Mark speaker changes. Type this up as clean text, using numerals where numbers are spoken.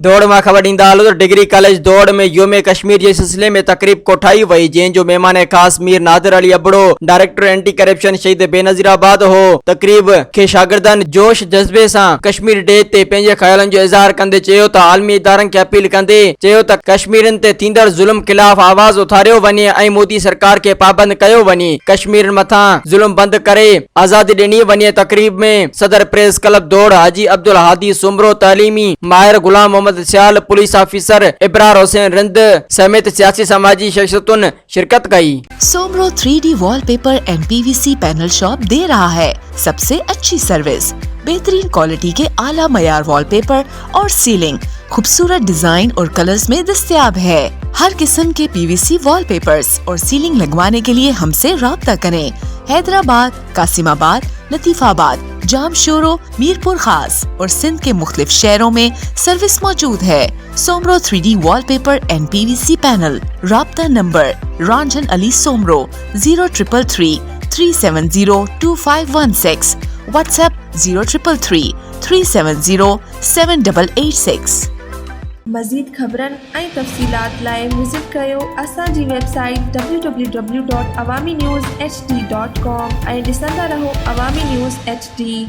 Speaker 1: दौड़ में ख़बर ॾींदा हलो त डिग्री कॉलेज दौड़ में योम कश्मीर जे सिलसिले में तकरीब कोठाई वई, जंहिंजो मेहमान ख़ास Mir Nadir Ali Abro director anti corruption शहीद बेनज़ीराबाद हो। तकरीब के शागिर्दनि जोश जज़्बे सां कश्मीर डे ते पंहिंजे ख़्यालनि जो इज़हार कंदे चयो त आलमी इदारनि खे अपील कंदे चयो त कश्मीरनि ते थींदड़ ज़ुल्म ख़िलाफ़ आवाज़ उथारियो वञे ऐं मोदी सरकार के पाबंद कयो वञे, कश्मीर मथां ज़ुल्म बंद करे आज़ादी ॾिनी वञे। तकरीब में सदर प्रेस क्लब दौड़ हाजी अब्दुल हादी सुमरो, तलीमी माहिर गुलाम मोहम्मद सियाल, पुलिस ऑफिसर इब्रार हुसैन रिंद समेत सियासी समाजी शख्सियतुन शिरकत कई।
Speaker 2: Soomro 3D wallpaper and PVC panel shop दे रहा है सबसे अच्छी सर्विस, बेहतरीन क्वालिटी के आला मयार वॉलपेपर और सीलिंग खूबसूरत डिजाइन और कलर्स में दस्तयाब है। हर किस्म के PVC वॉलपेपर्स और सीलिंग लगवाने के लिए हमसे राब्ता करें। हैदराबाद, कासिमाबाद, लतीफाबाद, जामशोरो, मीरपुर खास और सिंध के मुख्तलिफ शहरों में सर्विस मौजूद है। Soomro 3D wallpaper and PVC panel. राब्ता नंबर रंजन अली सोमरो 0333 370 2516, व्हाट्सएप 0333 370 7886।
Speaker 3: मज़ीद ख़बरनि ऐं तफ़सीलात लाइ विज़िट कयो असांजी वेबसाइट www.awamiNewsHD.com ऐं ॾिसंदा रहो अवामी न्यूज़ HD।